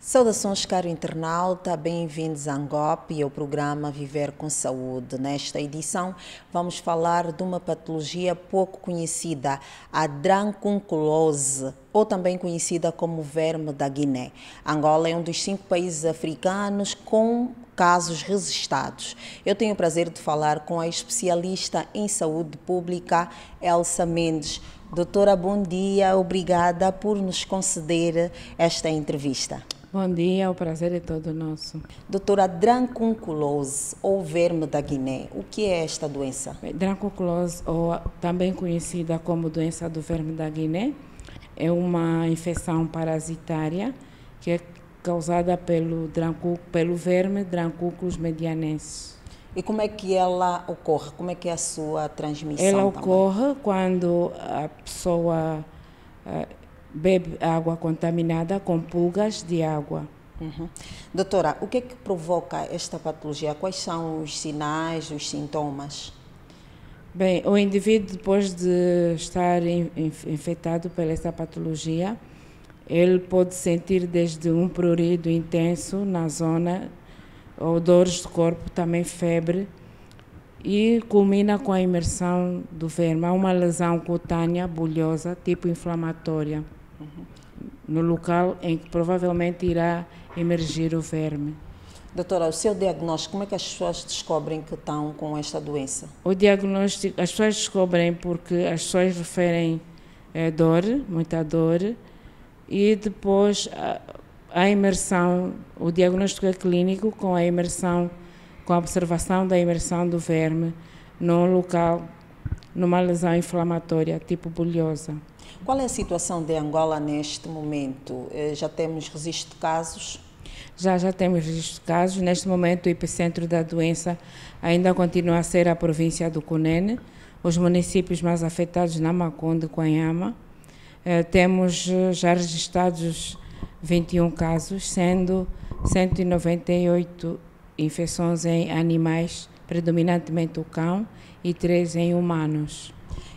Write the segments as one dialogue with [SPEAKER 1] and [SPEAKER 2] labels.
[SPEAKER 1] Saudações, caro internauta, bem-vindos a Angop e ao programa Viver com Saúde. Nesta edição vamos falar de uma patologia pouco conhecida, a dracunculose, ou também conhecida como verme da Guiné. Angola é um dos 5 países africanos com casos registrados. Eu tenho o prazer de falar com a especialista em saúde pública, Elsa Mendes. Doutora, bom dia, obrigada por nos conceder esta entrevista.
[SPEAKER 2] Bom dia, o prazer é todo nosso.
[SPEAKER 1] Doutora, dracunculose ou verme da Guiné, o que é esta doença?
[SPEAKER 2] Dracunculose, ou também conhecida como doença do verme da Guiné, é uma infecção parasitária que é causada pelo verme Dracunculus medianensis.
[SPEAKER 1] E como é que ela ocorre? Como é que é a sua transmissão?
[SPEAKER 2] Ela ocorre quando a pessoa bebe água contaminada com pulgas de água.
[SPEAKER 1] Doutora, o que é que provoca esta patologia? Quais são os sinais, os sintomas?
[SPEAKER 2] Bem, o indivíduo, depois de estar infectado por essa patologia, ele pode sentir desde um prurido intenso na zona, ou dores de corpo, também febre, e culmina com a imersão do verme. Há uma lesão cutânea bulhosa, tipo inflamatória, no local em que provavelmente irá emergir o verme.
[SPEAKER 1] Doutora, o seu diagnóstico, como é que as pessoas descobrem que estão com esta doença?
[SPEAKER 2] O diagnóstico, as pessoas descobrem porque as pessoas referem dor, muita dor, e depois a imersão, o diagnóstico é clínico com a imersão, com a observação da imersão do verme num local, numa lesão inflamatória, tipo bulhosa.
[SPEAKER 1] Qual é a situação de Angola neste momento? Já temos registro de casos?
[SPEAKER 2] Já temos registro de casos. Neste momento, o epicentro da doença ainda continua a ser a província do Cunene, os municípios mais afetados, Namaconde e Quanhama. Temos já registrados 21 casos, sendo 198 infecções em animais, predominantemente o cão, e 3 em humanos.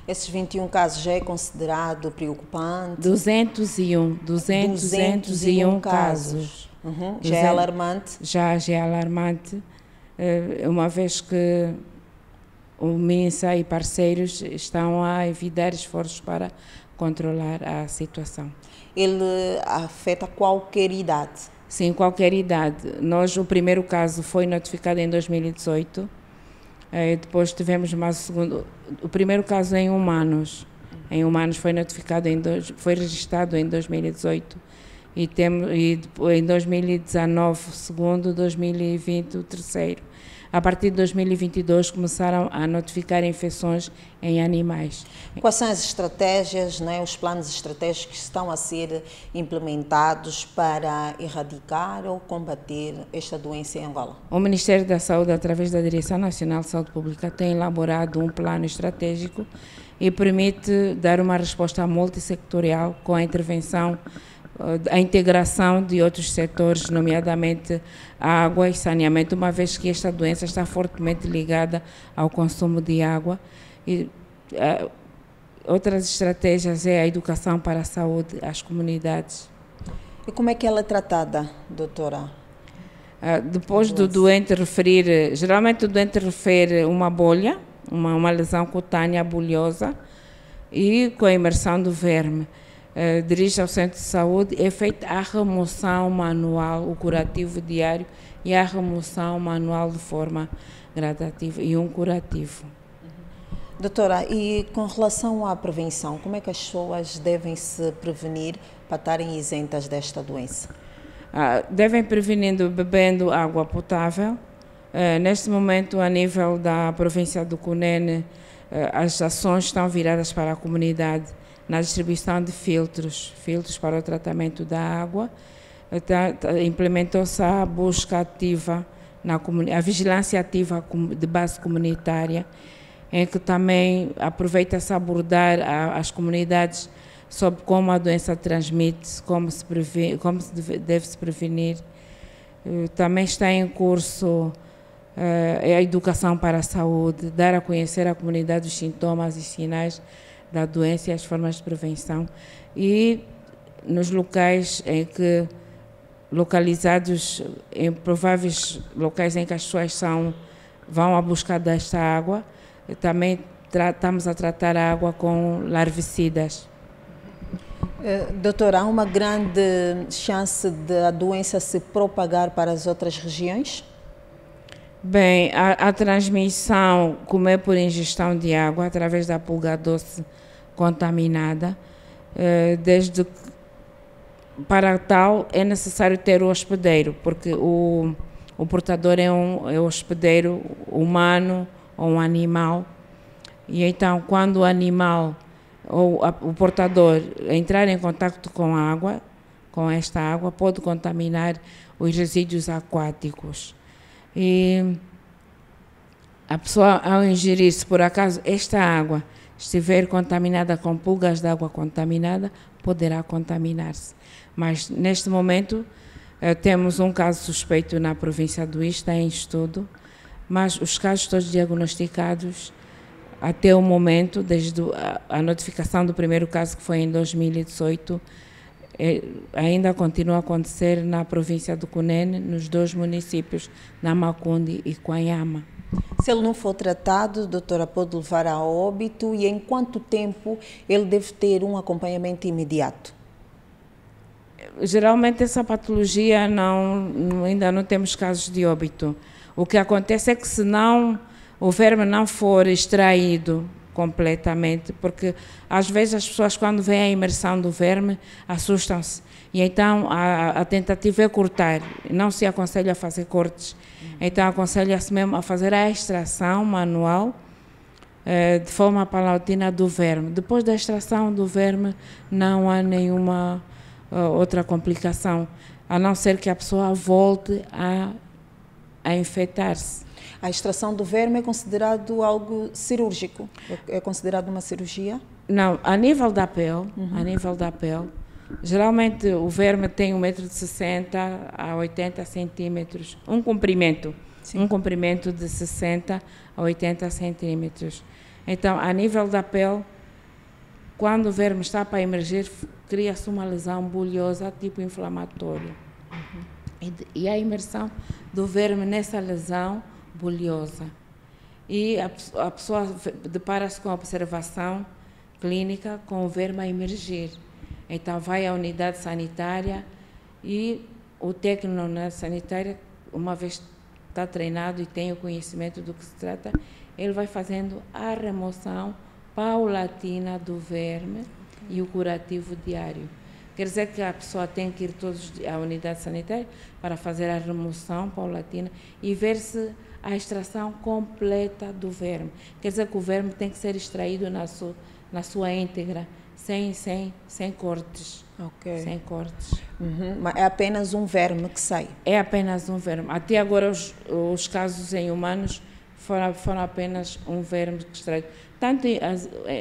[SPEAKER 1] Esses 21 casos já é considerado preocupante?
[SPEAKER 2] 201 casos.
[SPEAKER 1] Já é alarmante?
[SPEAKER 2] Já é alarmante, uma vez que o MINSA e parceiros estão a envidar esforços para controlar a situação.
[SPEAKER 1] Ele afeta qualquer idade?
[SPEAKER 2] Sim, qualquer idade. O primeiro caso foi notificado em 2018, depois tivemos mais o segundo. O primeiro caso em humanos. Em humanos foi notificado foi registrado em 2018 e em 2019 o segundo, 2020 o terceiro. A partir de 2022 começaram a notificar infecções em animais.
[SPEAKER 1] Quais são as estratégias, os planos estratégicos que estão a ser implementados para erradicar ou combater esta doença em Angola?
[SPEAKER 2] O Ministério da Saúde, através da Direção Nacional de Saúde Pública, tem elaborado um plano estratégico e permite dar uma resposta multissectorial com a intervenção, a integração de outros setores, nomeadamente a água e saneamento, uma vez que esta doença está fortemente ligada ao consumo de água. E outras estratégias é a educação para a saúde, as comunidades.
[SPEAKER 1] E como é que ela é tratada, doutora?
[SPEAKER 2] Depois do doente referir, geralmente o doente refere uma bolha, uma lesão cutânea bulhosa, e com a imersão do verme. Dirige ao centro de saúde, é feita a remoção manual, o curativo diário e a remoção manual de forma gradativa e um curativo.
[SPEAKER 1] Doutora, e com relação à prevenção, como é que as pessoas devem se prevenir para estarem isentas desta doença?
[SPEAKER 2] Devem prevenindo bebendo água potável. Neste momento, a nível da província do Cunene, as ações estão viradas para a comunidade na distribuição de filtros para o tratamento da água. Implementou-se a busca ativa, a vigilância ativa de base comunitária, em que também aproveita-se a abordar as comunidades sobre como a doença transmite, como se deve se prevenir. Também está em curso a educação para a saúde, dar a conhecer à comunidade os sintomas e sinais da doença e as formas de prevenção. E nos locais em que localizados em prováveis locais em que as pessoas vão à busca desta água. Também estamos a tratar a água com larvicidas.
[SPEAKER 1] Doutora, há uma grande chance de a doença se propagar para as outras regiões?
[SPEAKER 2] Bem, a transmissão, como é por ingestão de água, através da pulga doce contaminada, para tal é necessário ter o hospedeiro, porque o portador é um hospedeiro humano ou um animal, e então quando o animal ou o portador entrar em contato com a água, com esta água, pode contaminar os resíduos aquáticos. E a pessoa, ao ingerir, se por acaso esta água estiver contaminada com pulgas de água contaminada, poderá contaminar-se. Mas neste momento temos um caso suspeito na província do Ixo, está em estudo, mas os casos todos diagnosticados até o momento, desde a notificação do primeiro caso, que foi em 2018, ainda continua a acontecer na província do Cunene, nos 2 municípios, Namacundi e Quanhama.
[SPEAKER 1] Se ele não for tratado, doutora, pode levar a óbito, e em quanto tempo ele deve ter um acompanhamento imediato?
[SPEAKER 2] Geralmente essa patologia ainda não temos casos de óbito. O que acontece é que se o verme não for extraído completamente, porque às vezes as pessoas, quando veem a imersão do verme, assustam-se, e então a tentativa é cortar, não se aconselha a fazer cortes, então aconselha-se mesmo a fazer a extração manual de forma paulatina do verme. Depois da extração do verme não há nenhuma outra complicação, a não ser que a pessoa volte a infectar-se.
[SPEAKER 1] A extração do verme é considerado algo cirúrgico? É considerado uma cirurgia?
[SPEAKER 2] Não, a nível da pele, geralmente o verme tem 1,60 m a 80 centímetros, um comprimento de 60 a 80 centímetros. Então, a nível da pele, quando o verme está para emergir, cria-se uma lesão bulhosa, tipo inflamatória. E a imersão do verme nessa lesão bulhosa. E a pessoa depara-se com a observação clínica com o verme a emergir. Então vai à unidade sanitária e o técnico na unidade sanitária, uma vez está treinado e tem o conhecimento do que se trata, ele vai fazendo a remoção paulatina do verme e o curativo diário. Quer dizer que a pessoa tem que ir todos à unidade sanitária para fazer a remoção paulatina e ver se a extração completa do verme. Quer dizer que o verme tem que ser extraído na sua íntegra, sem cortes.
[SPEAKER 1] Ok.
[SPEAKER 2] Sem cortes.
[SPEAKER 1] Mas é apenas um verme que sai?
[SPEAKER 2] É apenas um verme. Até agora os casos em humanos foram apenas um verme extraído. Tanto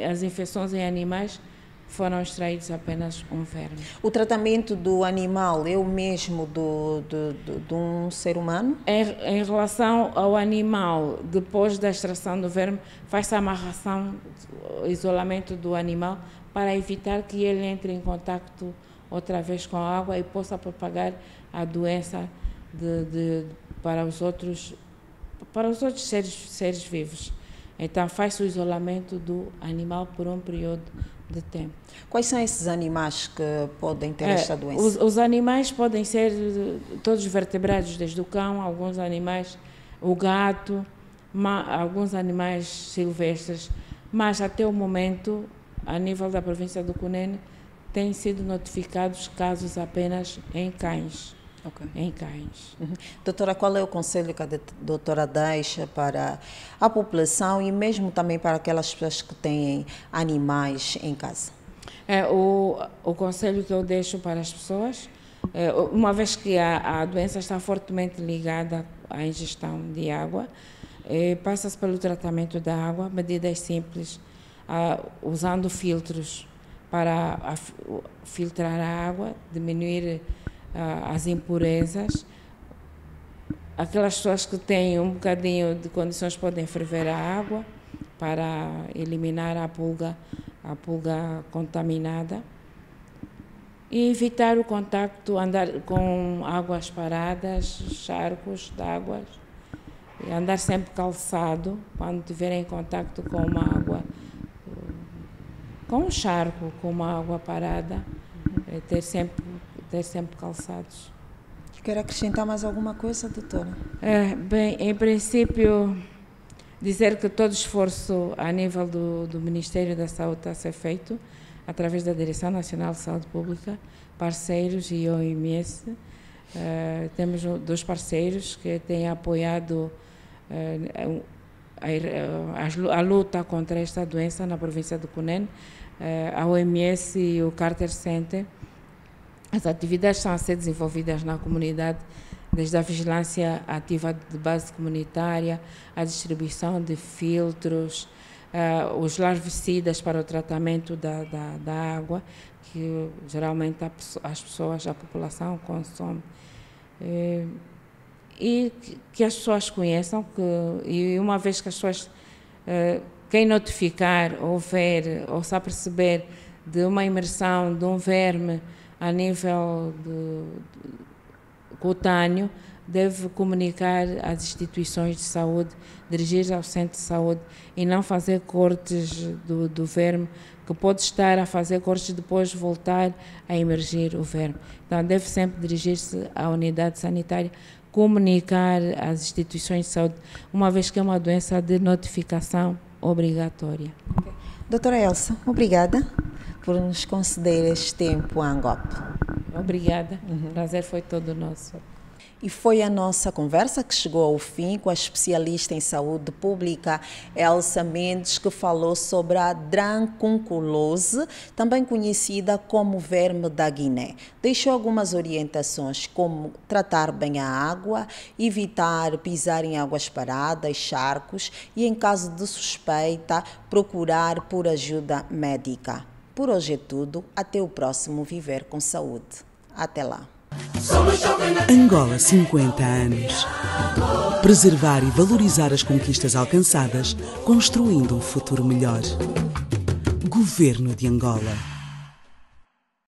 [SPEAKER 2] as infecções em animais foram extraídos apenas um verme.
[SPEAKER 1] O tratamento do animal é o mesmo de um ser humano?
[SPEAKER 2] Em relação ao animal, depois da extração do verme, faz-se a amarração, isolamento do animal, para evitar que ele entre em contato outra vez com a água e possa propagar a doença para os outros seres vivos. Então faz-se o isolamento do animal por um período de tempo.
[SPEAKER 1] Quais são esses animais que podem ter esta doença?
[SPEAKER 2] Os animais podem ser todos vertebrados, desde o cão, alguns animais, o gato, alguns animais silvestres, mas até o momento, a nível da província do Cunene, têm sido notificados casos apenas em cães.
[SPEAKER 1] Okay.
[SPEAKER 2] Em cães.
[SPEAKER 1] Doutora, qual é o conselho que a doutora deixa para a população e mesmo também para aquelas pessoas que têm animais em casa?
[SPEAKER 2] O conselho que eu deixo para as pessoas, uma vez que a doença está fortemente ligada à ingestão de água, passa-se pelo tratamento da água, medidas simples, usando filtros para filtrar a água, diminuir as impurezas. Aquelas pessoas que têm um bocadinho de condições podem ferver a água para eliminar a pulga contaminada. e evitar o contacto, andar com águas paradas, charcos de águas, e andar sempre calçado quando estiverem em contacto com uma água, com um charco, com uma água parada, ter sempre calçados.
[SPEAKER 1] Quer acrescentar mais alguma coisa, doutora?
[SPEAKER 2] Bem, em princípio, dizer que todo esforço a nível do Ministério da Saúde está a ser feito através da Direção Nacional de Saúde Pública, parceiros e OMS. Temos 2 parceiros que têm apoiado a luta contra esta doença na província do Cunene, a OMS e o Carter Center. As atividades estão a ser desenvolvidas na comunidade, desde a vigilância ativa de base comunitária, a distribuição de filtros, os larvicidas para o tratamento da água, que geralmente as pessoas, a população consome. E que as pessoas conheçam, e uma vez que as pessoas, quem notificar ou ver ou se aperceber de uma imersão de um verme a nível cutâneo, deve comunicar às instituições de saúde, dirigir-se ao centro de saúde e não fazer cortes do verme, que pode estar a fazer cortes e depois voltar a emergir o verme. Então, deve sempre dirigir-se à unidade sanitária, comunicar às instituições de saúde, uma vez que é uma doença de notificação obrigatória.
[SPEAKER 1] Okay. Doutora Elsa, obrigada por nos conceder este tempo à Angop.
[SPEAKER 2] Obrigada, o prazer foi todo nosso.
[SPEAKER 1] E foi a nossa conversa que chegou ao fim com a especialista em saúde pública Elsa Mendes, que falou sobre a dracunculose, também conhecida como verme da Guiné. Deixou algumas orientações como tratar bem a água, evitar pisar em águas paradas, charcos e, em caso de suspeita, procurar por ajuda médica. Por hoje é tudo. Até o próximo Viver com Saúde. Até lá.
[SPEAKER 3] Angola 50 anos. Preservar e valorizar as conquistas alcançadas, construindo um futuro melhor. Governo de Angola.